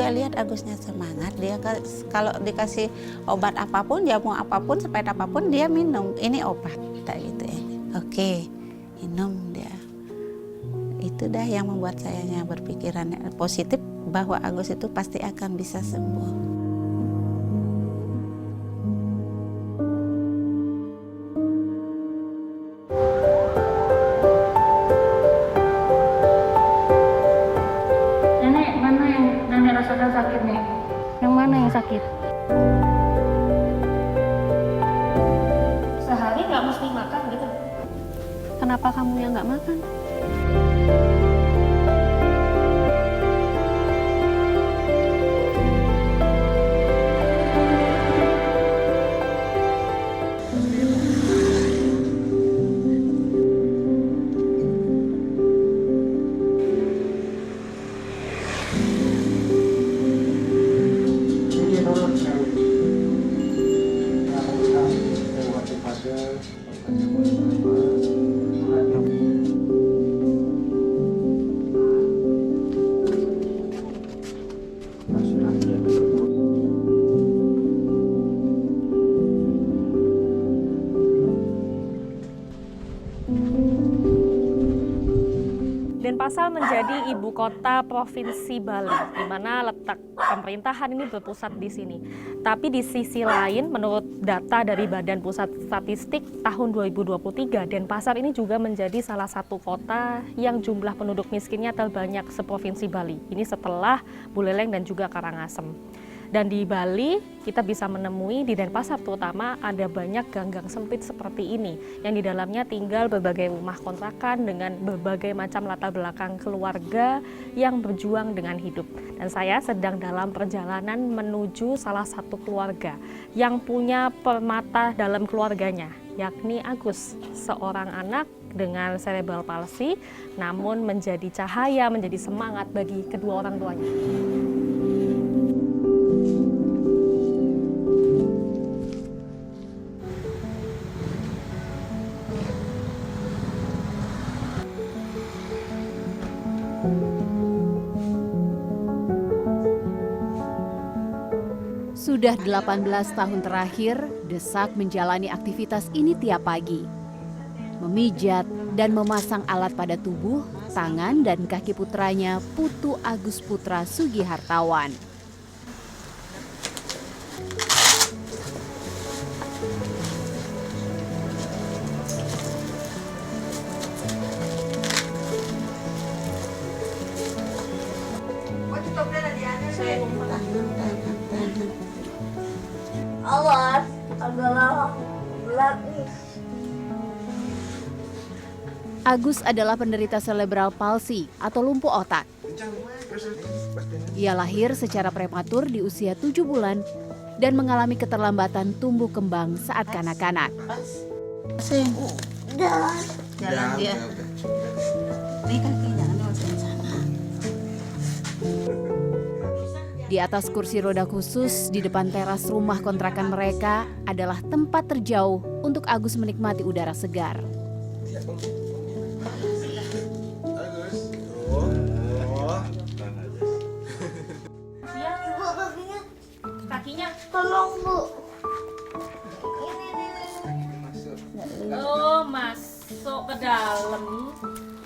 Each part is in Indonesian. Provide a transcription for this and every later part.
juga lihat Agusnya semangat. Dia kalau dikasih obat apapun, jamu apapun, sepet apapun dia minum. Ini obat, tak gitu ya. Oke, minum dia. Itu dah yang membuat sayanya berpikiran positif bahwa Agus itu pasti akan bisa sembuh. Sakit nih. Yang mana yang sakit? Sehari nggak mesti makan gitu. Kenapa kamu yang nggak makan? Denpasar menjadi ibu kota Provinsi Bali, di mana letak pemerintahan ini berpusat di sini. Tapi di sisi lain, menurut data dari Badan Pusat Statistik tahun 2023, Denpasar ini juga menjadi salah satu kota yang jumlah penduduk miskinnya terbanyak seprovinsi Bali. Ini setelah Buleleng dan juga Karangasem. Dan di Bali, kita bisa menemui di Denpasar terutama ada banyak gang-gang sempit seperti ini, yang di dalamnya tinggal berbagai rumah kontrakan dengan berbagai macam latar belakang keluarga yang berjuang dengan hidup. Dan saya sedang dalam perjalanan menuju salah satu keluarga yang punya permata dalam keluarganya, yakni Agus, seorang anak dengan cerebral palsy, namun menjadi cahaya, menjadi semangat bagi kedua orang tuanya. Sudah 18 tahun terakhir, Desak menjalani aktivitas ini tiap pagi. Memijat dan memasang alat pada tubuh, tangan dan kaki putranya, Putu Agus Putra Sugihartawan. Awas, adalah berat nih. Agus adalah penderita cerebral palsy atau lumpuh otak. Ia lahir secara prematur di usia 7 bulan dan mengalami keterlambatan tumbuh kembang saat kanak-kanak. Jalan dia. Ini kakinya di sana. Di atas kursi roda khusus di depan teras rumah kontrakan mereka adalah tempat terjauh untuk Agus menikmati udara segar. Kakinya. Tolong Bu. Oh, masuk ke dalam.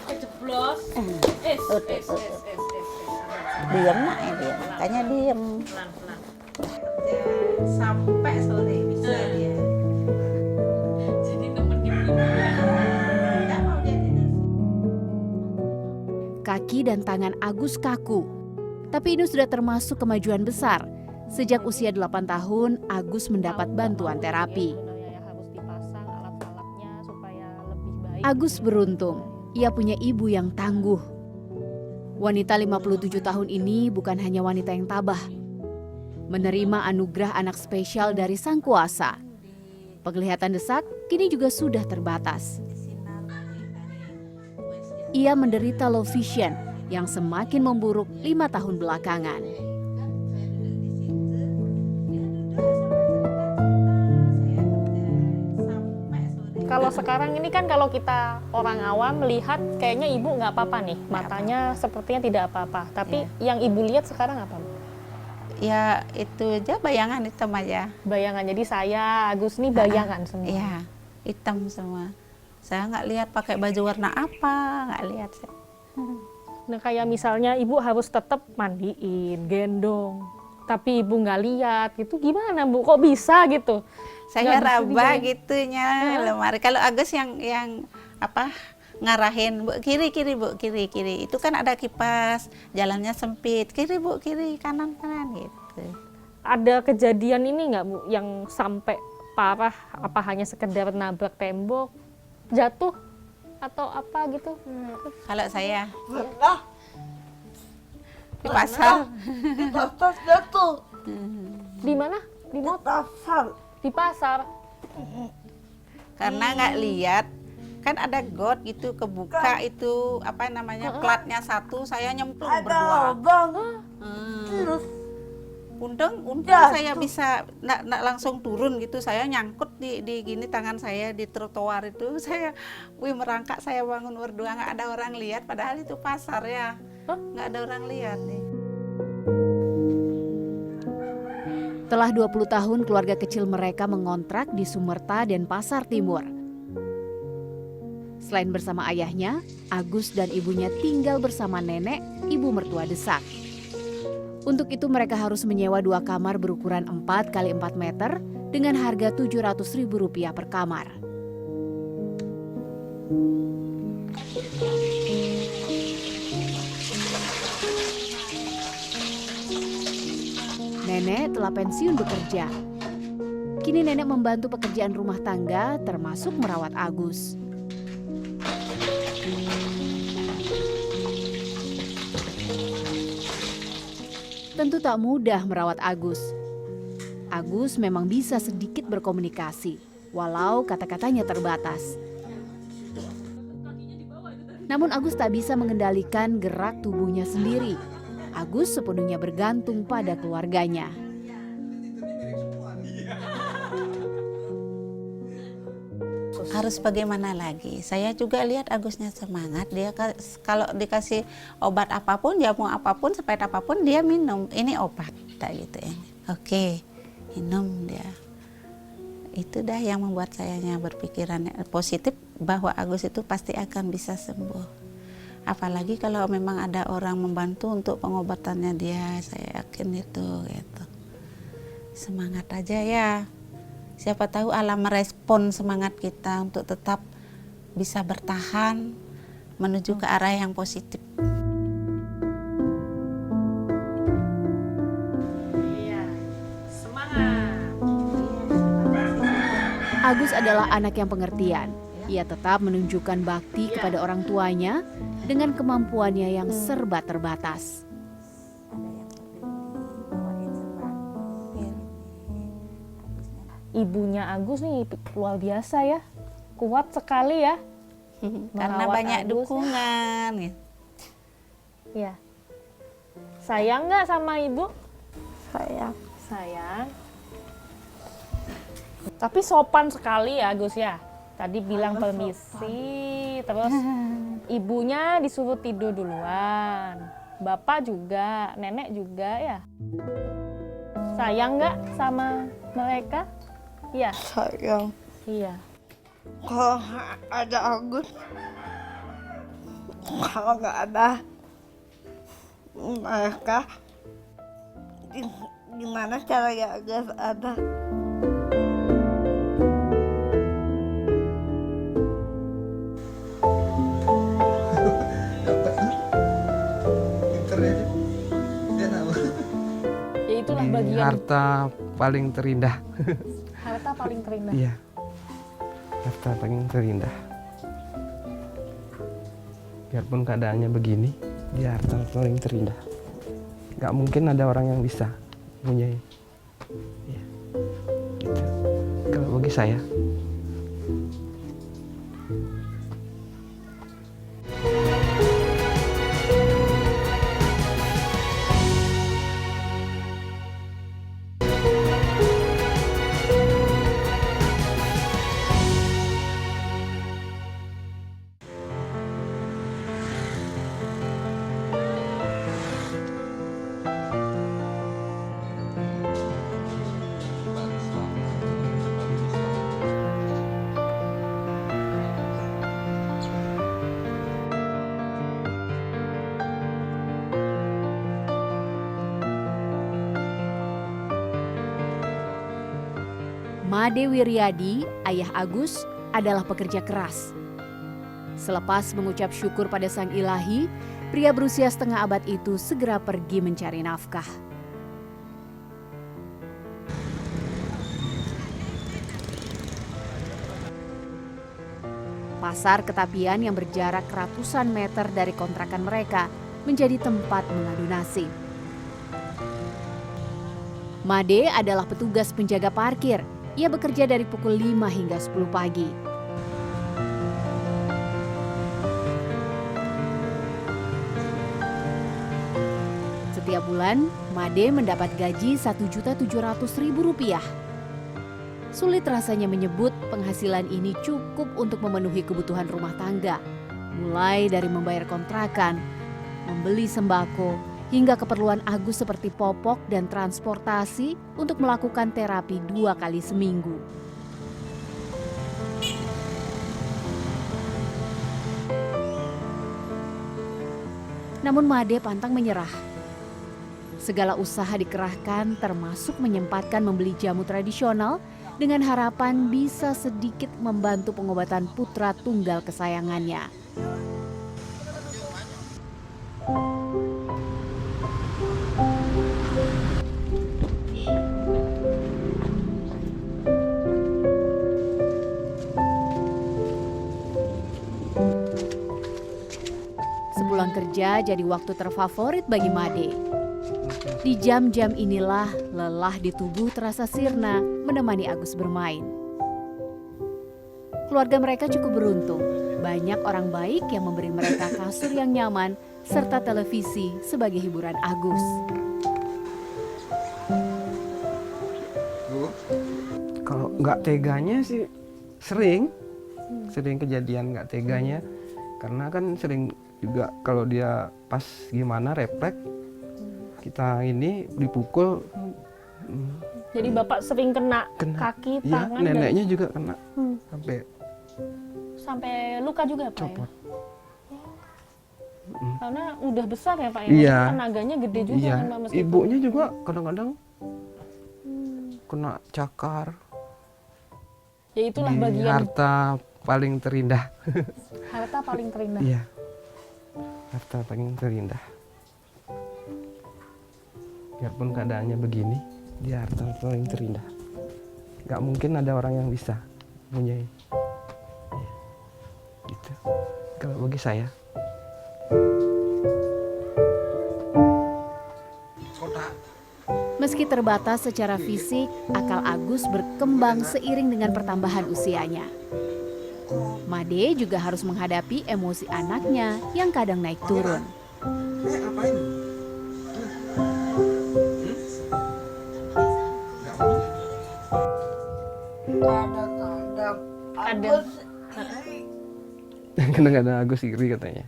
Kejeblos. Diam nak ya dia, makanya diam. Pelan-pelan. Sampai sore bisa dia. Jadi nemenin ibu ya. Tidak mau dia tidur. Kaki dan tangan Agus kaku. Tapi ini sudah termasuk kemajuan besar. Sejak usia 8 tahun, Agus mendapat bantuan terapi. Agus beruntung, ia punya ibu yang tangguh. Wanita 57 tahun ini bukan hanya wanita yang tabah. Menerima anugerah anak spesial dari Sang Kuasa. Penglihatan Desak kini juga sudah terbatas. Ia menderita low vision yang semakin memburuk 5 tahun belakangan. Kalau sekarang ini kan kalau kita orang awam melihat kayaknya ibu nggak apa-apa nih, matanya sepertinya tidak apa-apa. Tapi yang ibu lihat sekarang apa? Ya itu aja bayangan hitam aja. Bayangan, jadi saya, Agus nih bayangan semua. Iya, hitam semua. Saya nggak lihat pakai baju warna apa, nggak lihat. Nah kayak misalnya ibu harus tetap mandiin, gendong, tapi ibu nggak lihat, gitu gimana Bu? Kok bisa gitu? Saya Nggak bisa raba dibayang. gitunya lemari. Kalau Agus yang apa ngarahin, Bu, kiri Bu, kiri. Itu kan ada kipas, jalannya sempit, kiri Bu, kiri, kanan gitu. Ada kejadian ini nggak Bu yang sampai parah? Apa hanya sekedar nabrak tembok, jatuh atau apa gitu? Kalau saya Pernah. di pasar, Di pasar jatuh. Di mana? Di Di motor? pasar. Di pasar. karena nggak lihat, kan ada got gitu kebuka itu apa namanya platnya satu, saya nyemplung Ada berdua. lubang. Hmm. Terus Untung Jatuh. saya bisa nggak langsung turun gitu, saya nyangkut di gini tangan saya di trotoar itu, saya merangkak, saya bangun berdua, nggak ada orang lihat, padahal itu pasar ya, nggak ada orang lihat nih. Telah 20 tahun keluarga kecil mereka mengontrak di Sumerta dan Pasar Timur. Selain bersama ayahnya, Agus dan ibunya tinggal bersama nenek, ibu mertua Desak. Untuk itu mereka harus menyewa 2 kamar berukuran 4 x 4 meter dengan harga Rp700.000 per kamar. Nenek telah pensiun bekerja. Kini nenek membantu pekerjaan rumah tangga termasuk merawat Agus. Tentu tak mudah merawat Agus. Agus memang bisa sedikit berkomunikasi, walau kata-katanya terbatas. Namun Agus tak bisa mengendalikan gerak tubuhnya sendiri. Agus sepenuhnya bergantung pada keluarganya. Harus bagaimana lagi? Saya juga lihat Agusnya semangat. Dia kalau dikasih obat apapun, jamu apapun, sepet apapun dia minum. Ini obat, tak gitu ya. Oke, minum dia. Itu dah yang membuat sayanya berpikiran positif bahwa Agus itu pasti akan bisa sembuh. Apalagi kalau memang ada orang membantu untuk pengobatannya dia, saya yakin itu gitu. Semangat aja ya. Siapa tahu Allah merespon semangat kita untuk tetap bisa bertahan menuju ke arah yang positif. Iya, semangat. Agus adalah anak yang pengertian. Ia tetap menunjukkan bakti kepada orang tuanya dengan kemampuannya yang serba terbatas. Ibunya Agus nih luar biasa ya, kuat sekali ya. Karena Merawat banyak Agus. dukungan. Gitu. Ya. Sayang nggak sama ibu? Sayang. Sayang. Tapi sopan sekali ya Agus ya. Tadi bilang permisi, terus ibunya disuruh tidur duluan. Bapak juga, nenek juga ya. Sayang nggak sama mereka? Iya. Sayang. Iya. Kalau ada Agus, kalau nggak ada mereka, gimana caranya Agus ada? Ya itulah bagian Harta paling terindah. harta paling terindah. Iya. Harta paling terindah. Biarpun keadaannya begini, dia harta paling terindah. Gak mungkin ada orang yang bisa punya. Iya. Gitu. Kalau bagi saya. Made Wiryadi, ayah Agus, adalah pekerja keras. Selepas mengucap syukur pada Sang Ilahi, pria berusia setengah abad itu segera pergi mencari nafkah. Pasar Ketapian yang berjarak ratusan meter dari kontrakan mereka menjadi tempat mengadu nasib. Made adalah petugas penjaga parkir. Ia bekerja dari pukul 5 hingga 10 pagi. Setiap bulan, Made mendapat gaji Rp1.700.000. Sulit rasanya menyebut penghasilan ini cukup untuk memenuhi kebutuhan rumah tangga, mulai dari membayar kontrakan, membeli sembako, hingga keperluan Agus seperti popok dan transportasi untuk melakukan terapi 2 kali seminggu. Namun Made pantang menyerah. Segala usaha dikerahkan termasuk menyempatkan membeli jamu tradisional dengan harapan bisa sedikit membantu pengobatan putra tunggal kesayangannya. Sepulang kerja jadi waktu terfavorit bagi Made. Di jam-jam inilah lelah di tubuh terasa sirna menemani Agus bermain. Keluarga mereka cukup beruntung. Banyak orang baik yang memberi mereka kasur yang nyaman serta televisi sebagai hiburan Agus. Kalau nggak teganya sih sering kejadian nggak teganya, karena kan sering juga kalau dia pas gimana refleks kita ini dipukul. Jadi Bapak sering kena kaki, ya, tangan, neneknya juga kena sampai luka juga Pak copot. ya? Karena udah besar ya Pak ya, Iya. tenaganya gede juga Iya, kan Pak meskipun. ibunya juga kadang-kadang kena cakar. Ya itulah Di bagian harta paling terindah. harta paling terindah. Iya, harta paling terindah. Biarpun keadaannya begini, dia harta paling terindah. Gak mungkin ada orang yang bisa punya. Iya. Gitu. Kalau bagi saya. Meski terbatas secara fisik, akal Agus berkembang seiring dengan pertambahan usianya. Made juga harus menghadapi emosi anaknya yang kadang naik turun. Kadang-kadang Agus Kadang-kadang Agus iri katanya.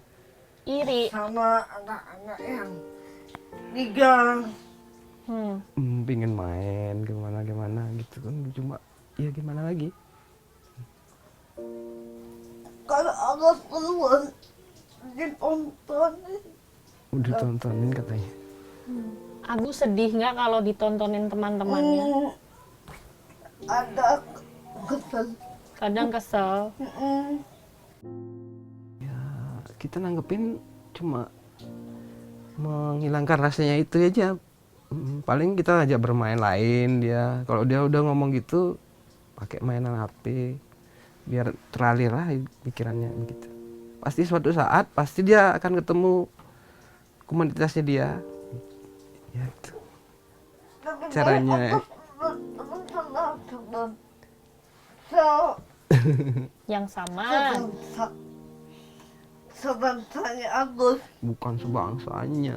Iri. sama anak-anak yang tiga. Pingin main gimana gitu kan, cuma ya gimana lagi. Kalau Agus keluar ditontonin. Udah tontonin katanya. Agus sedih nggak kalau ditontonin teman-temannya? Ada kesel. Kadang kesel. Ya kita nanggepin cuma menghilangkan rasanya itu aja. Paling kita ajak bermain lain dia. Kalau dia udah ngomong gitu, pakai mainan HP, biar teralih lah pikirannya begitu. Pasti suatu saat pasti dia akan ketemu komunitasnya dia. Ya itu caranya. Yang sama. Sebangsanya Agus. Bukan sebangsanya.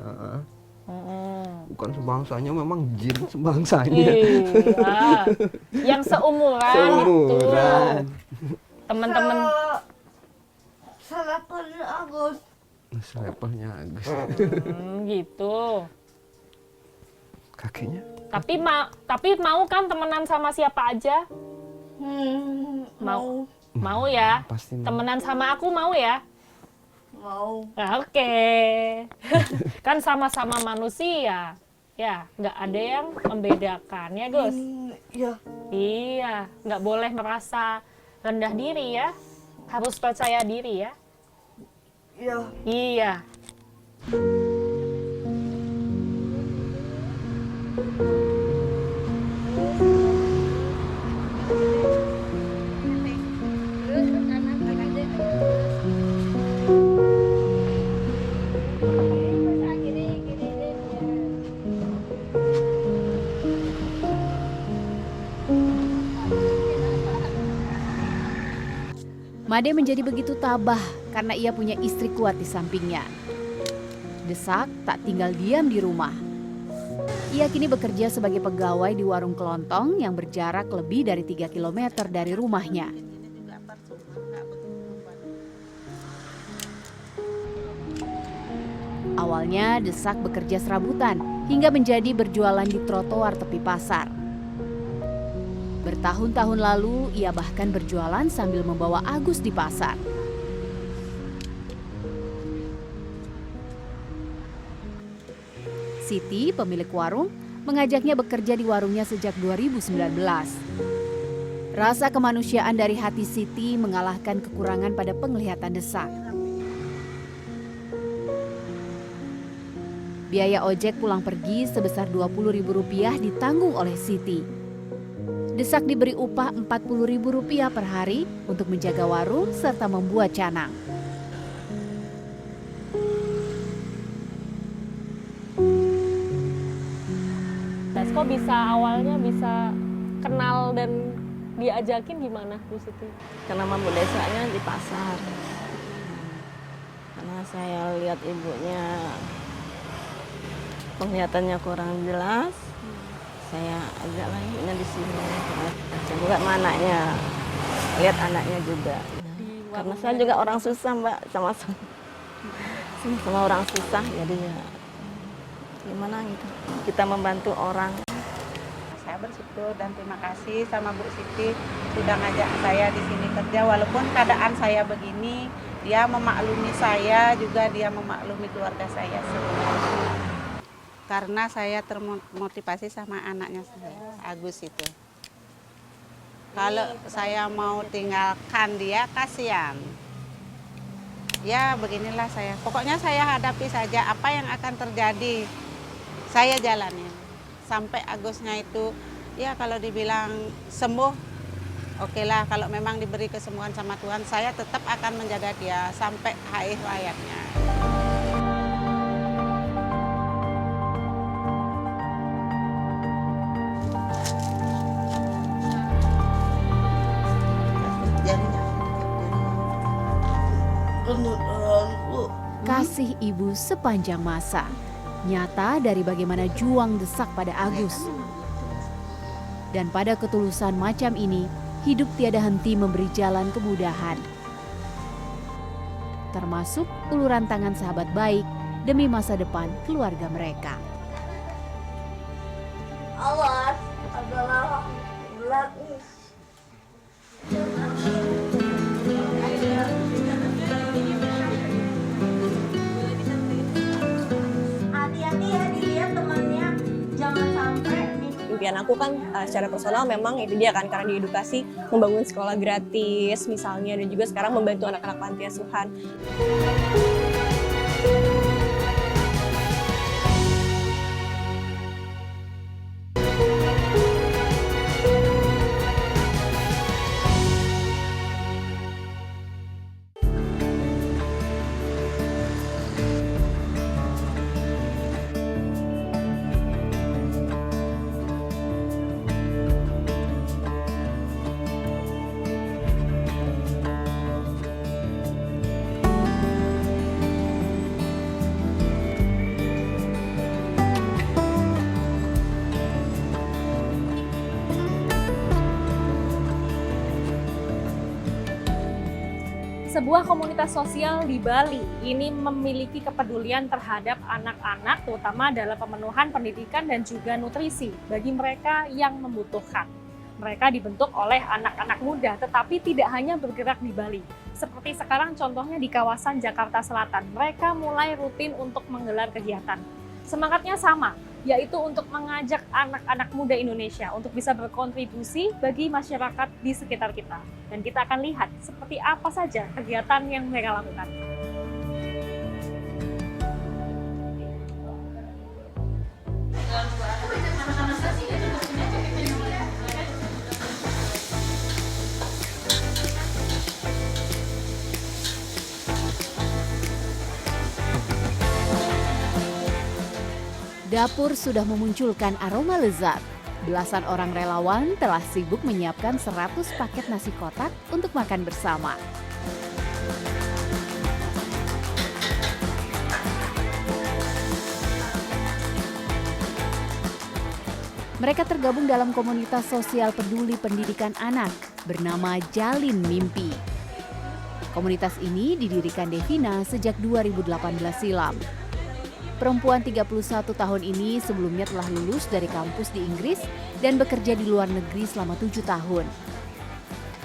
Bukan sebangsanya, memang jin sebangsanya. Iya. Yang seumuran. Seumuran. Teman-teman. Selevelnya Agus. Selevelnya Agus. Gitu. Kakinya. Tapi mau kan temenan sama siapa aja? Mau ya? Pasti mau. Temenan sama aku mau ya? Mau. Oke. Kan sama-sama manusia. Ya, nggak ada yang membedakan ya Gus. Ya. Iya, nggak boleh merasa rendah diri ya. Harus percaya diri ya. Ya. Iya. Made menjadi begitu tabah karena ia punya istri kuat di sampingnya. Desak tak tinggal diam di rumah. Ia kini bekerja sebagai pegawai di warung kelontong yang berjarak lebih dari 3 km dari rumahnya. Awalnya Desak bekerja serabutan hingga menjadi berjualan di trotoar tepi pasar. Bertahun-tahun lalu, ia bahkan berjualan sambil membawa Agus di pasar. Siti, pemilik warung, mengajaknya bekerja di warungnya sejak 2019. Rasa kemanusiaan dari hati Siti mengalahkan kekurangan pada penglihatan Desak. Biaya ojek pulang pergi sebesar Rp20.000 ditanggung oleh Siti. Desak diberi upah Rp40.000 per hari untuk menjaga warung serta membuat canang. Kok bisa awalnya bisa kenal dan diajakin gimana Bu Siti? Karena Mambu Desaknya di pasar. Karena saya lihat ibunya penglihatannya kurang jelas, saya ajaklah ibunya di sini. Saya juga sama anaknya, lihat anaknya juga. Karena saya juga orang susah Mbak, sama orang susah, jadi ya gimana gitu. Kita membantu orang. Saya bersyukur dan terima kasih sama Bu Siti sudah ngajak saya di sini kerja, walaupun keadaan saya begini, dia memaklumi saya, juga dia memaklumi keluarga saya semua. Karena saya termotivasi sama anaknya saya, Agus itu. Kalau saya mau tinggalkan dia, kasihan. Ya beginilah saya. Pokoknya saya hadapi saja apa yang akan terjadi. Saya jalanin. Sampai Agusnya itu, ya kalau dibilang sembuh, oke lah. Kalau memang diberi kesembuhan sama Tuhan, saya tetap akan menjaga dia sampai akhir hayatnya. Kasih ibu sepanjang masa, nyata dari bagaimana juang Desak pada Agus. Dan pada ketulusan macam ini, hidup tiada henti memberi jalan kemudahan. Termasuk uluran tangan sahabat baik demi masa depan keluarga mereka. Awas adalah belakang. Hati-hati ya, dilihat temannya, jangan sampai. Impian aku kan secara personal memang itu dia kan, karena diedukasi membangun sekolah gratis misalnya, dan juga sekarang membantu anak-anak panti asuhan. Sebuah komunitas sosial di Bali ini memiliki kepedulian terhadap anak-anak, terutama dalam pemenuhan pendidikan dan juga nutrisi bagi mereka yang membutuhkan. Mereka dibentuk oleh anak-anak muda, tetapi tidak hanya bergerak di Bali. Seperti sekarang contohnya di kawasan Jakarta Selatan, mereka mulai rutin untuk menggelar kegiatan. Semangatnya sama, yaitu untuk mengajak anak-anak muda Indonesia untuk bisa berkontribusi bagi masyarakat di sekitar kita. Dan kita akan lihat seperti apa saja kegiatan yang mereka lakukan. Dapur sudah memunculkan aroma lezat. Belasan orang relawan telah sibuk menyiapkan 100 paket nasi kotak untuk makan bersama. Mereka tergabung dalam komunitas sosial peduli pendidikan anak bernama Jalin Mimpi. Komunitas ini didirikan Devina sejak 2018 silam. Perempuan 31 tahun ini sebelumnya telah lulus dari kampus di Inggris dan bekerja di luar negeri selama 7 tahun.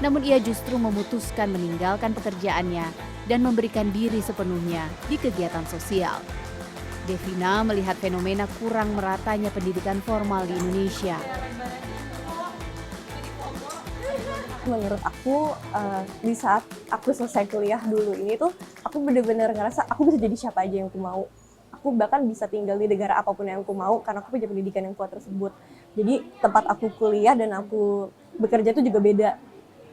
Namun ia justru memutuskan meninggalkan pekerjaannya dan memberikan diri sepenuhnya di kegiatan sosial. Devina melihat fenomena kurang meratanya pendidikan formal di Indonesia. Menurut aku, di saat aku selesai kuliah dulu ini tuh, aku bener-bener ngerasa aku bisa jadi siapa aja yang aku mau. Aku bahkan bisa tinggal di negara apapun yang aku mau karena aku punya pendidikan yang kuat tersebut. Jadi tempat aku kuliah dan aku bekerja itu juga beda.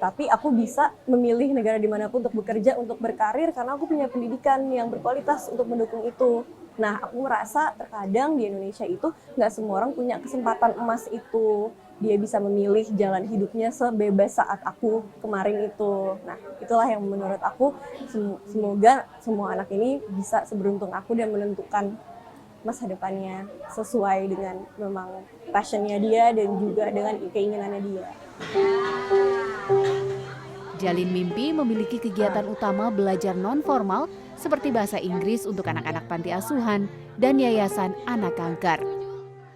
Tapi aku bisa memilih negara dimanapun untuk bekerja, untuk berkarir karena aku punya pendidikan yang berkualitas untuk mendukung itu. Nah, aku merasa terkadang di Indonesia itu nggak semua orang punya kesempatan emas itu. Dia bisa memilih jalan hidupnya sebebas saat aku kemarin itu. Nah, itulah yang menurut aku semoga semua anak ini bisa seberuntung aku dan menentukan masa depannya sesuai dengan memang passionnya dia dan juga dengan keinginannya dia. Jalin Mimpi memiliki kegiatan utama belajar non-formal seperti bahasa Inggris untuk anak-anak panti asuhan dan yayasan anak kanker.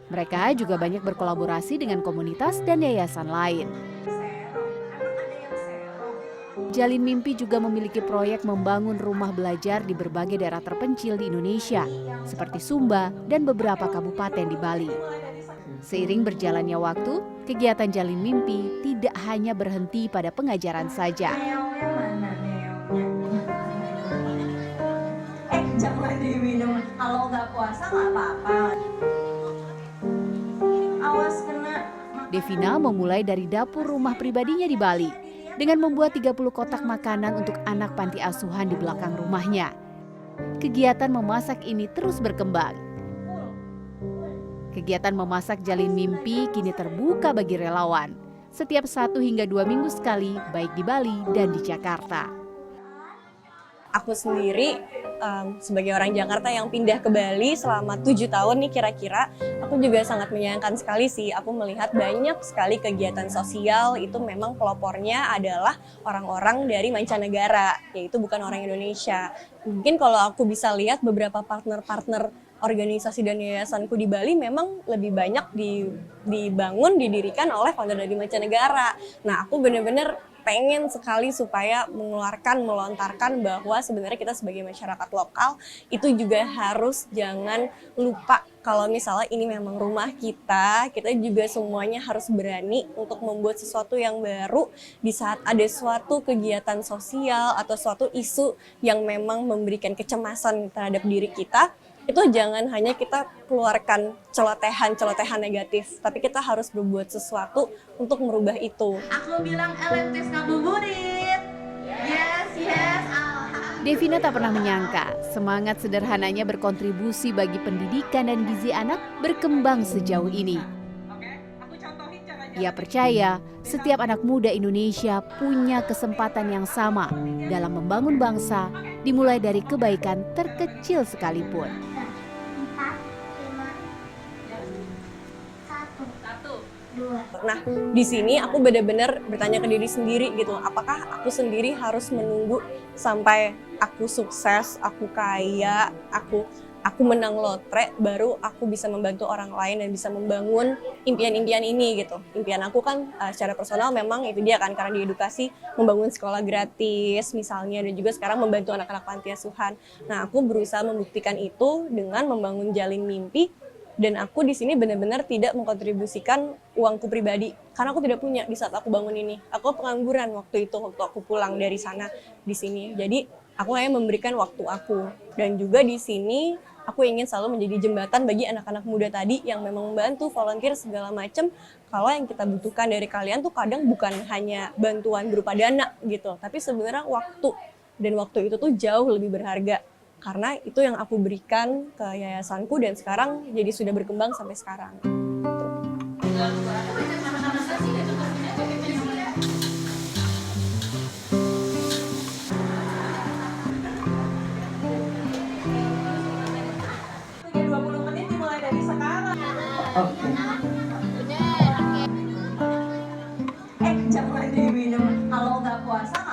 Mereka juga banyak berkolaborasi dengan komunitas dan yayasan lain. Jalin Mimpi juga memiliki proyek membangun rumah belajar di berbagai daerah terpencil di Indonesia, seperti Sumba dan beberapa kabupaten di Bali. Seiring berjalannya waktu, kegiatan Jalin Mimpi tidak hanya berhenti pada pengajaran saja. Jangan diminum. Kalau nggak puasa nggak apa-apa. Awas kena. Devina memulai dari dapur rumah pribadinya di Bali dengan membuat 30 kotak makanan untuk anak panti asuhan di belakang rumahnya. Kegiatan memasak ini terus berkembang. Kegiatan memasak Jalin Mimpi kini terbuka bagi relawan. Setiap 1 hingga 2 minggu sekali, baik di Bali dan di Jakarta. Aku sendiri sebagai orang Jakarta yang pindah ke Bali selama 7 tahun nih kira-kira, aku juga sangat menyayangkan sekali sih. Aku melihat banyak sekali kegiatan sosial itu memang pelopornya adalah orang-orang dari mancanegara, yaitu bukan orang Indonesia. Mungkin kalau aku bisa lihat beberapa partner-partner organisasi dan yayasanku di Bali memang lebih banyak didirikan oleh founder dari mancanegara. Nah, aku benar-benar pengen sekali supaya melontarkan bahwa sebenarnya kita sebagai masyarakat lokal itu juga harus jangan lupa kalau misalnya ini memang rumah kita juga semuanya harus berani untuk membuat sesuatu yang baru di saat ada suatu kegiatan sosial atau suatu isu yang memang memberikan kecemasan terhadap diri kita. Itu jangan hanya kita keluarkan celotehan negatif, tapi kita harus berbuat sesuatu untuk merubah itu. Aku bilang LMTS ngabuburit. Yes. Devina tak pernah menyangka semangat sederhananya berkontribusi bagi pendidikan dan gizi anak berkembang sejauh ini. Ia percaya setiap anak muda Indonesia punya kesempatan yang sama dalam membangun bangsa, dimulai dari kebaikan terkecil sekalipun. 1, 2. Nah, di sini aku benar-benar bertanya ke diri sendiri gitu, apakah aku sendiri harus menunggu sampai aku sukses, aku kaya, aku menang lotre, baru aku bisa membantu orang lain dan bisa membangun impian-impian ini gitu. Impian aku kan secara personal memang itu dia kan, karena di edukasi membangun sekolah gratis misalnya, dan juga sekarang membantu anak-anak panti asuhan. Nah, aku berusaha membuktikan itu dengan membangun Jalin Mimpi Dan aku di sini benar-benar tidak mengkontribusikan uangku pribadi karena aku tidak punya di saat aku bangun ini. Aku pengangguran waktu itu, waktu aku pulang dari sana di sini. Jadi aku hanya memberikan waktu aku. Dan juga di sini aku ingin selalu menjadi jembatan bagi anak-anak muda tadi yang memang membantu, volunteer segala macam. Kalau yang kita butuhkan dari kalian tuh kadang bukan hanya bantuan berupa dana gitu, tapi sebenarnya waktu. Dan waktu itu tuh jauh lebih berharga. Karena itu yang aku berikan ke yayasanku dan sekarang jadi sudah berkembang sampai sekarang. Punya 20 menit dimulai dari sekarang. Jangan diminum. Kalau nggak puasa